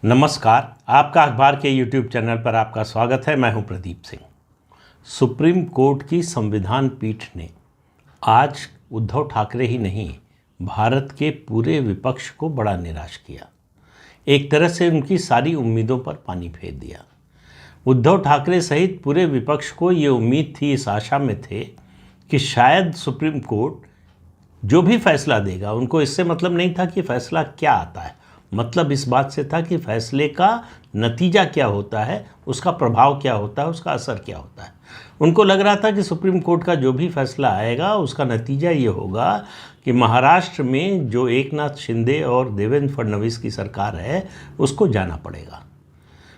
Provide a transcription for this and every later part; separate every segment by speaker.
Speaker 1: नमस्कार, आपका अखबार के YouTube चैनल पर आपका स्वागत है। मैं हूं प्रदीप सिंह। सुप्रीम कोर्ट की संविधान पीठ ने आज उद्धव ठाकरे ही नहीं, भारत के पूरे विपक्ष को बड़ा निराश किया। एक तरह से उनकी सारी उम्मीदों पर पानी फेर दिया। उद्धव ठाकरे सहित पूरे विपक्ष को ये उम्मीद थी, इस आशा में थे कि शायद सुप्रीम कोर्ट जो भी फैसला देगा, उनको इससे मतलब नहीं था कि फैसला क्या आता है, मतलब इस बात से था कि फैसले का नतीजा क्या होता है, उसका प्रभाव क्या होता है, उसका असर क्या होता है। उनको लग रहा था कि सुप्रीम कोर्ट का जो भी फैसला आएगा उसका नतीजा ये होगा कि महाराष्ट्र में जो एकनाथ शिंदे और देवेंद्र फडणवीस की सरकार है उसको जाना पड़ेगा।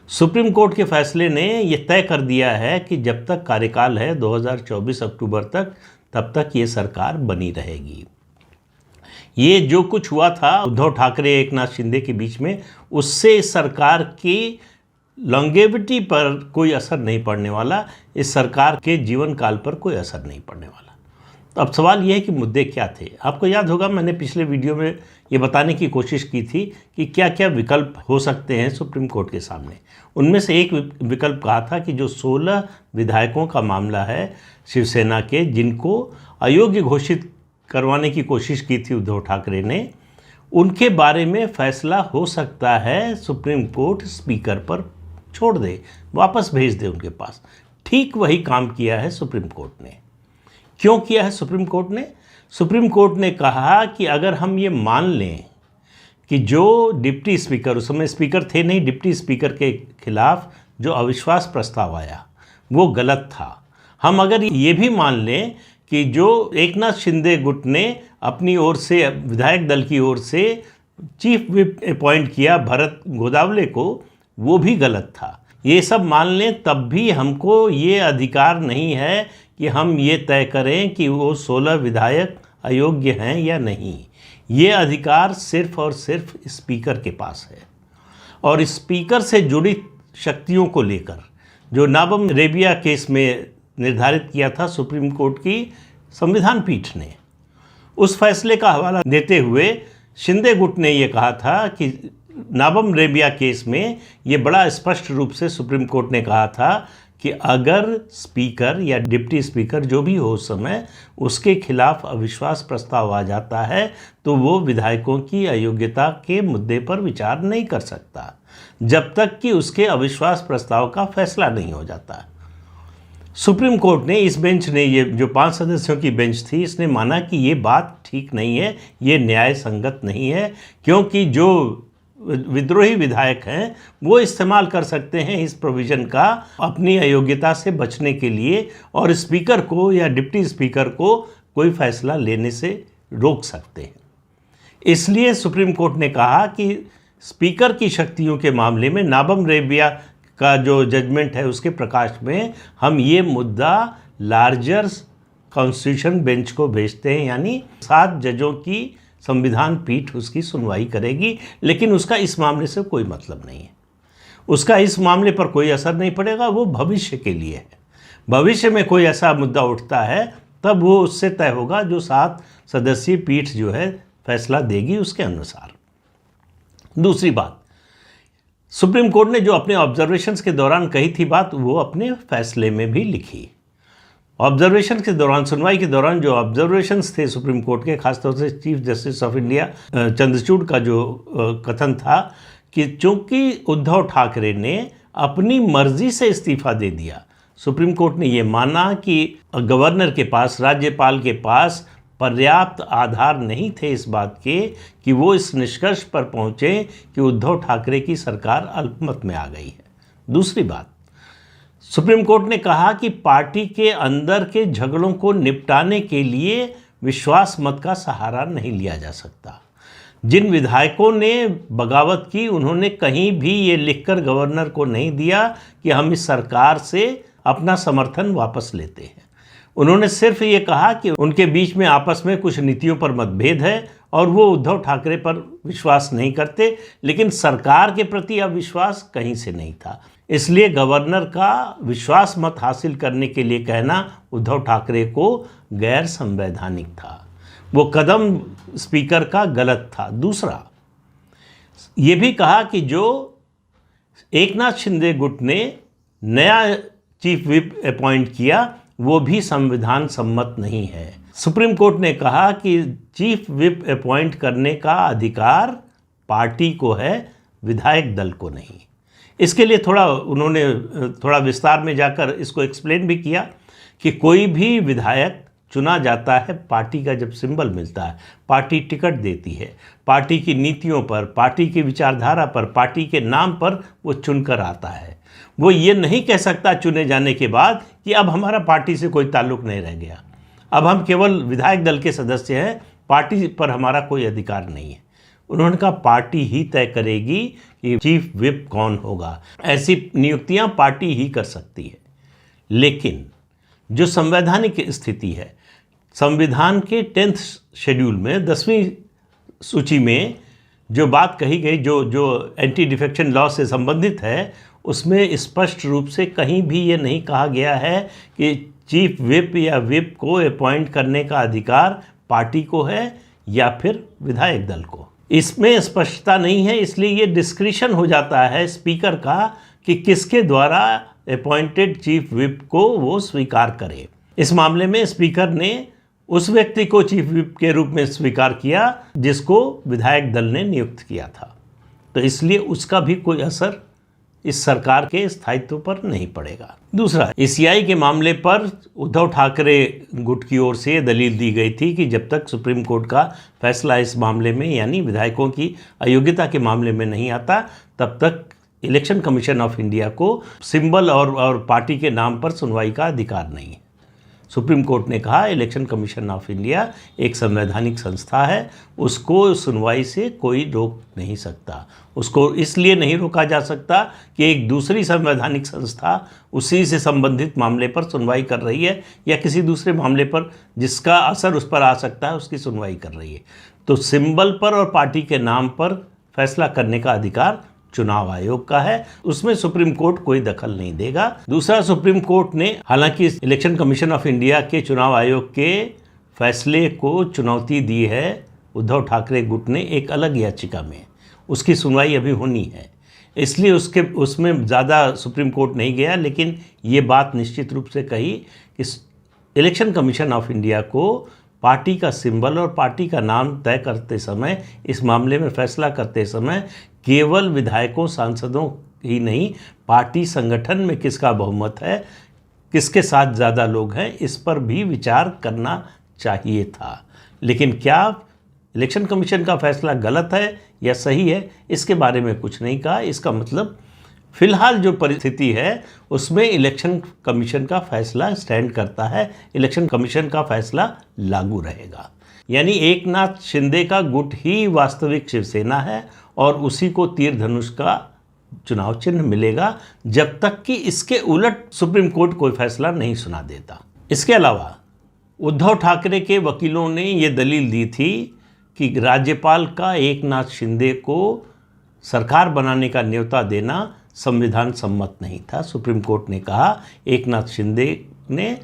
Speaker 1: सुप्रीम कोर्ट के फैसले ने यह तय कर दिया है कि जब तक कार्यकाल है 2024 अक्टूबर तक, तब तक ये सरकार बनी रहेगी। ये जो कुछ हुआ था उद्धव ठाकरे एकनाथ शिंदे के बीच में, उससे इस सरकार की लॉन्गेविटी पर कोई असर नहीं पड़ने वाला, इस सरकार के जीवन काल पर कोई असर नहीं पड़ने वाला। तो अब सवाल यह है कि मुद्दे क्या थे। आपको याद होगा, मैंने पिछले वीडियो में ये बताने की कोशिश की थी कि क्या क्या विकल्प हो सकते हैं सुप्रीम कोर्ट के सामने। उनमें से एक विकल्प कहा था कि जो 16 विधायकों का मामला है शिवसेना के, जिनको अयोग्य घोषित करवाने की कोशिश की थी उद्धव ठाकरे ने, उनके बारे में फैसला हो सकता है सुप्रीम कोर्ट स्पीकर पर छोड़ दे, वापस भेज दे उनके पास। ठीक वही काम किया है सुप्रीम कोर्ट ने। क्यों किया है सुप्रीम कोर्ट ने? सुप्रीम कोर्ट ने कहा कि अगर हम ये मान लें कि जो डिप्टी स्पीकर, उस समय स्पीकर थे नहीं, डिप्टी स्पीकर के खिलाफ जो अविश्वास प्रस्ताव आया वो गलत था, हम अगर ये भी मान लें कि जो एकनाथ शिंदे गुट ने अपनी ओर से, विधायक दल की ओर से चीफ व्हिप अपॉइंट किया भरत गोदावले को, वो भी गलत था, ये सब मान लें, तब भी हमको ये अधिकार नहीं है कि हम ये तय करें कि वो 16 विधायक अयोग्य हैं या नहीं। ये अधिकार सिर्फ और सिर्फ स्पीकर के पास है। और स्पीकर से जुड़ी शक्तियों को लेकर जो नाबम रेबिया केस में निर्धारित किया था सुप्रीम कोर्ट की संविधान पीठ ने, उस फैसले का हवाला देते हुए शिंदे गुट ने यह कहा था कि नाबम रेबिया केस में ये बड़ा स्पष्ट रूप से सुप्रीम कोर्ट ने कहा था कि अगर स्पीकर या डिप्टी स्पीकर जो भी हो उस समय, उसके खिलाफ अविश्वास प्रस्ताव आ जाता है तो वो विधायकों की अयोग्यता के मुद्दे पर विचार नहीं कर सकता जब तक कि उसके अविश्वास प्रस्ताव का फैसला नहीं हो जाता। सुप्रीम कोर्ट ने, इस बेंच ने, ये जो 5 सदस्यों की बेंच थी, इसने माना कि ये बात ठीक नहीं है, ये न्याय संगत नहीं है, क्योंकि जो विद्रोही विधायक हैं वो इस्तेमाल कर सकते हैं इस प्रोविज़न का अपनी अयोग्यता से बचने के लिए, और स्पीकर को या डिप्टी स्पीकर को कोई फैसला लेने से रोक सकते हैं। इसलिए सुप्रीम कोर्ट ने कहा कि स्पीकर की शक्तियों के मामले में नाबम रेबिया का जो जजमेंट है उसके प्रकाश में हम ये मुद्दा लार्जर कॉन्स्टिट्यूशन बेंच को भेजते हैं, यानी 7 जजों की संविधान पीठ उसकी सुनवाई करेगी। लेकिन उसका इस मामले से कोई मतलब नहीं है, उसका इस मामले पर कोई असर नहीं पड़ेगा, वो भविष्य के लिए है। भविष्य में कोई ऐसा मुद्दा उठता है तब वो उससे तय होगा, जो 7 सदस्यीय पीठ जो है फैसला देगी उसके अनुसार। दूसरी बात, सुप्रीम कोर्ट ने जो अपने ऑब्जर्वेशंस के दौरान कही थी बात, वो अपने फैसले में भी लिखी। ऑब्जर्वेशन के दौरान, सुनवाई के दौरान जो ऑब्जर्वेशंस थे सुप्रीम कोर्ट के, खासतौर से chief justice of India Chandrachud का जो कथन था कि चूंकि उद्धव ठाकरे ने अपनी मर्जी से इस्तीफा दे दिया, सुप्रीम कोर्ट ने ये माना कि गवर्नर के पास, राज्यपाल के पास पर्याप्त आधार नहीं थे इस बात के कि वो इस निष्कर्ष पर पहुँचे कि उद्धव ठाकरे की सरकार अल्पमत में आ गई है। दूसरी बात, सुप्रीम कोर्ट ने कहा कि पार्टी के अंदर के झगड़ों को निपटाने के लिए विश्वास मत का सहारा नहीं लिया जा सकता। जिन विधायकों ने बगावत की, उन्होंने कहीं भी ये लिखकर गवर्नर को नहीं दिया कि हम इस सरकार से अपना समर्थन वापस लेते हैं। उन्होंने सिर्फ ये कहा कि उनके बीच में आपस में कुछ नीतियों पर मतभेद है और वो उद्धव ठाकरे पर विश्वास नहीं करते, लेकिन सरकार के प्रति अविश्वास कहीं से नहीं था। इसलिए गवर्नर का विश्वास मत हासिल करने के लिए कहना उद्धव ठाकरे को गैर संवैधानिक था, वो कदम स्पीकर का गलत था। दूसरा, ये भी कहा कि जो एकनाथ शिंदे गुट ने नया चीफ विप अपॉइंट किया, वो भी संविधान सम्मत नहीं है। सुप्रीम कोर्ट ने कहा कि चीफ विप अपॉइंट करने का अधिकार पार्टी को है, विधायक दल को नहीं। इसके लिए उन्होंने थोड़ा विस्तार में जाकर इसको एक्सप्लेन भी किया कि कोई भी विधायक चुना जाता है पार्टी का जब सिंबल मिलता है, पार्टी टिकट देती है, पार्टी की नीतियों पर, पार्टी की विचारधारा पर, पार्टी के नाम पर वो चुनकर आता है। वो ये नहीं कह सकता चुने जाने के बाद कि अब हमारा पार्टी से कोई ताल्लुक़ नहीं रह गया, अब हम केवल विधायक दल के सदस्य हैं, पार्टी पर हमारा कोई अधिकार नहीं है। उन्होंने कहा पार्टी ही तय करेगी कि चीफ विप कौन होगा, ऐसी नियुक्तियां पार्टी ही कर सकती है। लेकिन जो संवैधानिक स्थिति है, संविधान के 10th शेड्यूल में 10वीं सूची में जो बात कही गई, जो एंटी डिफेक्शन लॉ से संबंधित है, उसमें स्पष्ट रूप से कहीं भी ये नहीं कहा गया है कि चीफ विप या विप को अपॉइंट करने का अधिकार पार्टी को है या फिर विधायक दल को। इसमें स्पष्टता नहीं है, इसलिए ये डिस्क्रिशन हो जाता है स्पीकर का कि किसके द्वारा अपॉइंटेड चीफ विप को वो स्वीकार करे। इस मामले में स्पीकर ने उस व्यक्ति को चीफ विप के रूप में स्वीकार किया जिसको विधायक दल ने नियुक्त किया था, तो इसलिए उसका भी कोई असर इस सरकार के स्थायित्व पर नहीं पड़ेगा। दूसरा, ECI के मामले पर उद्धव ठाकरे गुट की ओर से दलील दी गई थी कि जब तक सुप्रीम कोर्ट का फैसला इस मामले में यानी विधायकों की अयोग्यता के मामले में नहीं आता, तब तक इलेक्शन कमीशन ऑफ इंडिया को सिंबल और पार्टी के नाम पर सुनवाई का अधिकार नहीं है। सुप्रीम कोर्ट ने कहा इलेक्शन कमीशन ऑफ इंडिया एक संवैधानिक संस्था है, उसको सुनवाई से कोई रोक नहीं सकता। उसको इसलिए नहीं रोका जा सकता कि एक दूसरी संवैधानिक संस्था उसी से संबंधित मामले पर सुनवाई कर रही है या किसी दूसरे मामले पर जिसका असर उस पर आ सकता है उसकी सुनवाई कर रही है। तो सिंबल पर और पार्टी के नाम पर फैसला करने का अधिकार चुनाव आयोग का है, उसमें सुप्रीम कोर्ट कोई दखल नहीं देगा। दूसरा, सुप्रीम कोर्ट ने हालांकि इलेक्शन कमीशन ऑफ इंडिया के चुनाव आयोग के फैसले को चुनौती दी है उद्धव ठाकरे गुट ने एक अलग याचिका में, उसकी सुनवाई अभी होनी है, इसलिए उसमें ज़्यादा सुप्रीम कोर्ट नहीं गया। लेकिन ये बात निश्चित रूप से कही कि इलेक्शन कमीशन ऑफ इंडिया को पार्टी का सिंबल और पार्टी का नाम तय करते समय, इस मामले में फैसला करते समय केवल विधायकों सांसदों ही नहीं, पार्टी संगठन में किसका बहुमत है, किसके साथ ज़्यादा लोग हैं, इस पर भी विचार करना चाहिए था। लेकिन क्या इलेक्शन कमीशन का फैसला गलत है या सही है, इसके बारे में कुछ नहीं कहा। इसका मतलब फिलहाल जो परिस्थिति है उसमें इलेक्शन कमीशन का फैसला स्टैंड करता है, इलेक्शन कमीशन का फैसला लागू रहेगा। यानी एकनाथ शिंदे का गुट ही वास्तविक शिवसेना है और उसी को तीर धनुष का चुनाव चिन्ह मिलेगा जब तक कि इसके उलट सुप्रीम कोर्ट कोई फैसला नहीं सुना देता। इसके अलावा उद्धव ठाकरे के वकीलों ने ये दलील दी थी कि राज्यपाल का एकनाथ शिंदे को सरकार बनाने का न्योता देना संविधान सम्मत नहीं था। सुप्रीम कोर्ट ने कहा एकनाथ शिंदे ने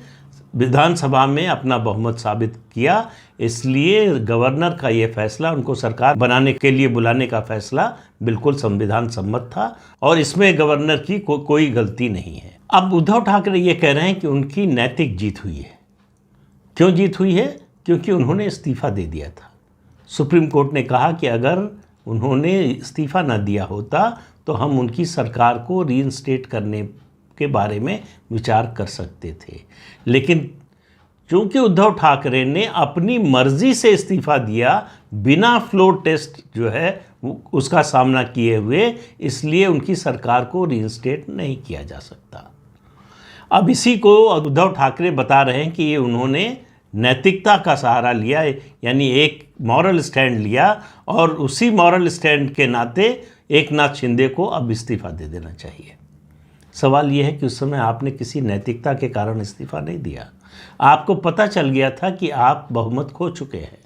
Speaker 1: विधानसभा में अपना बहुमत साबित किया, इसलिए गवर्नर का ये फैसला, उनको सरकार बनाने के लिए बुलाने का फैसला बिल्कुल संविधान सम्मत था और इसमें गवर्नर की कोई गलती नहीं है। अब उद्धव ठाकरे ये कह रहे हैं कि उनकी नैतिक जीत हुई है। क्यों जीत हुई है? क्योंकि उन्होंने इस्तीफा दे दिया था। सुप्रीम कोर्ट ने कहा कि अगर उन्होंने इस्तीफा न दिया होता तो हम उनकी सरकार को रीइंस्टेट करने के बारे में विचार कर सकते थे। लेकिन चूंकि उद्धव ठाकरे ने अपनी मर्जी से इस्तीफा दिया बिना फ्लोर टेस्ट जो है उसका सामना किए हुए, इसलिए उनकी सरकार को रीइंस्टेट नहीं किया जा सकता। अब इसी को उद्धव ठाकरे बता रहे हैं कि ये उन्होंने नैतिकता का सहारा लिया, यानी एक मॉरल स्टैंड लिया और उसी मॉरल स्टैंड के नाते एकनाथ शिंदे को अब इस्तीफा दे देना चाहिए। सवाल यह है कि उस समय आपने किसी नैतिकता के कारण इस्तीफा नहीं दिया। आपको पता चल गया था कि आप बहुमत खो चुके हैं,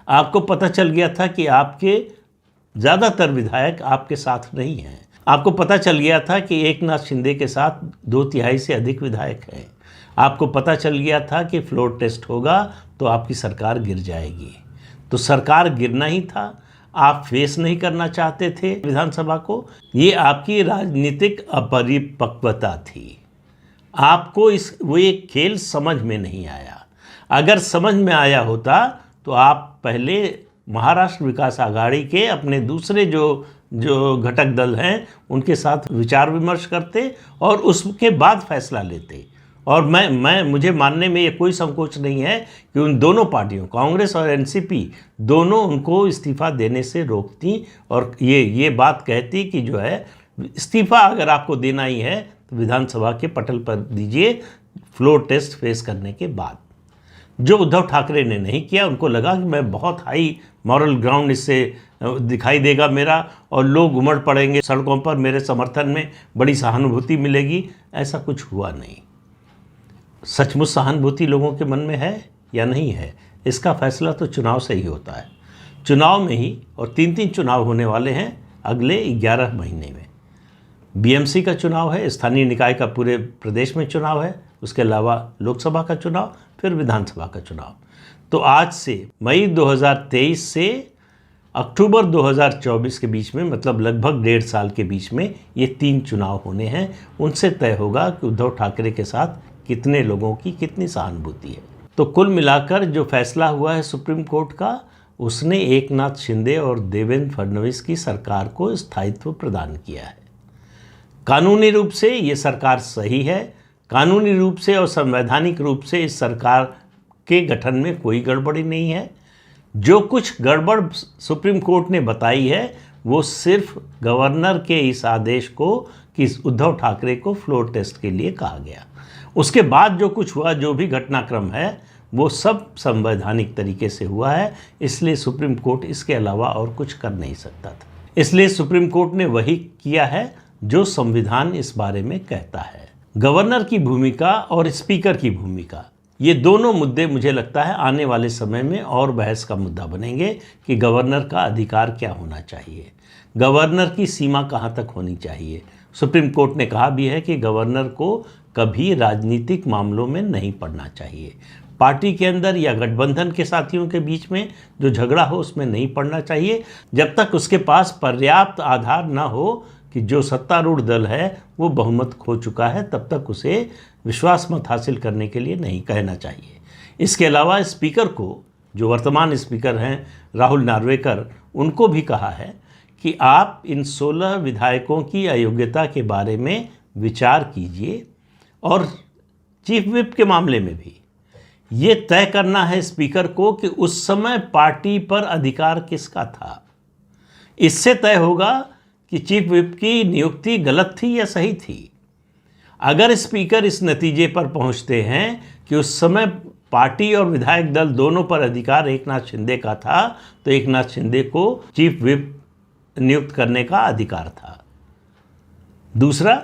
Speaker 1: आपको पता चल गया था कि आपके ज़्यादातर विधायक आपके साथ नहीं हैं, आपको पता चल गया था कि एकनाथ शिंदे के साथ 2/3 से अधिक विधायक हैं, आपको पता चल गया था कि फ्लोर टेस्ट होगा तो आपकी सरकार गिर जाएगी। तो सरकार गिरना ही था। आप फेस नहीं करना चाहते थे विधानसभा को। ये आपकी राजनीतिक अपरिपक्वता थी। आपको वो एक खेल समझ में नहीं आया। अगर समझ में आया होता तो आप पहले महाराष्ट्र विकास आघाड़ी के अपने दूसरे जो घटक दल हैं उनके साथ विचार विमर्श करते और उसके बाद फैसला लेते। और मुझे मानने में ये कोई संकोच नहीं है कि उन दोनों पार्टियों कांग्रेस और एनसीपी दोनों उनको इस्तीफ़ा देने से रोकती और ये बात कहती कि जो है इस्तीफ़ा अगर आपको देना ही है तो विधानसभा के पटल पर दीजिए फ्लोर टेस्ट फेस करने के बाद। जो उद्धव ठाकरे ने नहीं किया, उनको लगा कि मैं बहुत हाई मॉरल ग्राउंड इससे दिखाई देगा मेरा और लोग उमड़ पड़ेंगे सड़कों पर, मेरे समर्थन में बड़ी सहानुभूति मिलेगी। ऐसा कुछ हुआ नहीं। सचमुच सहानुभूति लोगों के मन में है या नहीं है, इसका फैसला तो चुनाव से ही होता है। चुनाव में ही, और 3 चुनाव होने वाले हैं अगले 11 महीने में। बीएमसी का चुनाव है, स्थानीय निकाय का पूरे प्रदेश में चुनाव है, उसके अलावा लोकसभा का चुनाव, फिर विधानसभा का चुनाव। तो आज से मई 2023 से अक्टूबर 2024 के बीच में, मतलब लगभग 1.5 साल के बीच में ये 3 चुनाव होने हैं। उनसे तय होगा कि उद्धव ठाकरे के साथ कितने लोगों की कितनी सहानुभूति है। तो कुल मिलाकर जो फैसला हुआ है सुप्रीम कोर्ट का, उसने एकनाथ शिंदे और देवेंद्र फडणवीस की सरकार को स्थायित्व प्रदान किया है। कानूनी रूप से ये सरकार सही है। कानूनी रूप से और संवैधानिक रूप से इस सरकार के गठन में कोई गड़बड़ी नहीं है। जो कुछ गड़बड़ सुप्रीम कोर्ट ने बताई है वो सिर्फ गवर्नर के इस आदेश को कि उद्धव ठाकरे को फ्लोर टेस्ट के लिए कहा गया। उसके बाद जो कुछ हुआ, जो भी घटनाक्रम है, वो सब संवैधानिक तरीके से हुआ है। इसलिए सुप्रीम कोर्ट इसके अलावा और कुछ कर नहीं सकता था। इसलिए सुप्रीम कोर्ट ने वही किया है जो संविधान इस बारे में कहता है। गवर्नर की भूमिका और स्पीकर की भूमिका, ये दोनों मुद्दे मुझे लगता है आने वाले समय में और बहस का मुद्दा बनेंगे कि गवर्नर का अधिकार क्या होना चाहिए, गवर्नर की सीमा कहाँ तक होनी चाहिए। सुप्रीम कोर्ट ने कहा भी है कि गवर्नर को कभी राजनीतिक मामलों में नहीं पड़ना चाहिए। पार्टी के अंदर या गठबंधन के साथियों के बीच में जो झगड़ा हो उसमें नहीं पड़ना चाहिए, जब तक उसके पास पर्याप्त आधार न हो कि जो सत्तारूढ़ दल है वो बहुमत खो चुका है, तब तक उसे विश्वास मत हासिल करने के लिए नहीं कहना चाहिए। इसके अलावा स्पीकर को, जो वर्तमान स्पीकर हैं राहुल नार्वेकर, उनको भी कहा है कि आप इन 16 विधायकों की अयोग्यता के बारे में विचार कीजिए और चीफ विप के मामले में भी ये तय करना है स्पीकर को कि उस समय पार्टी पर अधिकार किसका था। इससे तय होगा कि चीफ विप की नियुक्ति गलत थी या सही थी। अगर स्पीकर इस नतीजे पर पहुंचते हैं कि उस समय पार्टी और विधायक दल दोनों पर अधिकार एकनाथ शिंदे का था, तो एकनाथ शिंदे को चीफ विप नियुक्त करने का अधिकार था। दूसरा,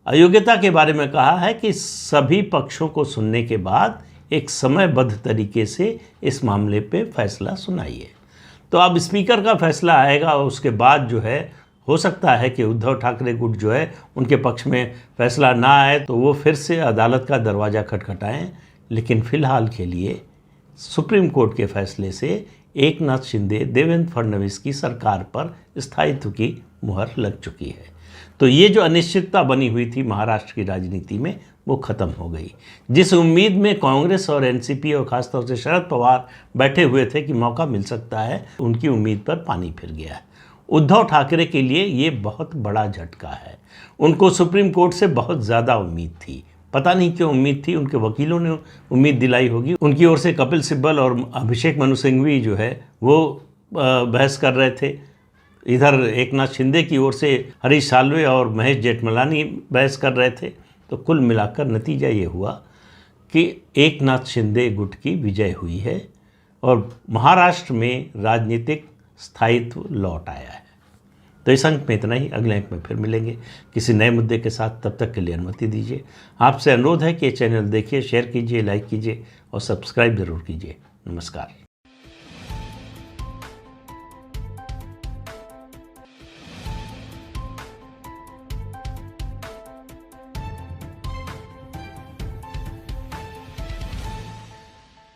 Speaker 1: अयोग्यता के बारे में कहा है कि सभी पक्षों को सुनने के बाद एक समयबद्ध तरीके से इस मामले पे फैसला सुनाइए। तो अब स्पीकर का फैसला आएगा और उसके बाद जो है हो सकता है कि उद्धव ठाकरे गुट जो है उनके पक्ष में फैसला ना आए तो वो फिर से अदालत का दरवाज़ा खटखटाएं। लेकिन फ़िलहाल के लिए सुप्रीम कोर्ट के फैसले से एकनाथ शिंदे, देवेंद्र फडणवीस की सरकार पर स्थायित्व की मुहर लग चुकी है। तो ये जो अनिश्चितता बनी हुई थी महाराष्ट्र की राजनीति में, वो ख़त्म हो गई। जिस उम्मीद में कांग्रेस और एनसीपी और ख़ासतौर से शरद पवार बैठे हुए थे कि मौका मिल सकता है, उनकी उम्मीद पर पानी फिर गया है। उद्धव ठाकरे के लिए ये बहुत बड़ा झटका है। उनको सुप्रीम कोर्ट से बहुत ज़्यादा उम्मीद थी, पता नहीं क्यों उम्मीद थी, उनके वकीलों ने उम्मीद दिलाई होगी। उनकी ओर से कपिल सिब्बल और अभिषेक मनु सिंघवी जो है वो बहस कर रहे थे। इधर एकनाथ शिंदे की ओर से हरीश साल्वे और महेश जेठमलानी बहस कर रहे थे। तो कुल मिलाकर नतीजा ये हुआ कि एकनाथ शिंदे गुट की विजय हुई है और महाराष्ट्र में राजनीतिक स्थायित्व लौट आया है। तो इस अंक में इतना ही। अगले अंक में फिर मिलेंगे किसी नए मुद्दे के साथ। तब तक के लिए अनुमति दीजिए। आपसे अनुरोध है कि ये चैनल देखिए, शेयर कीजिए, लाइक कीजिए और सब्सक्राइब ज़रूर कीजिए। नमस्कार।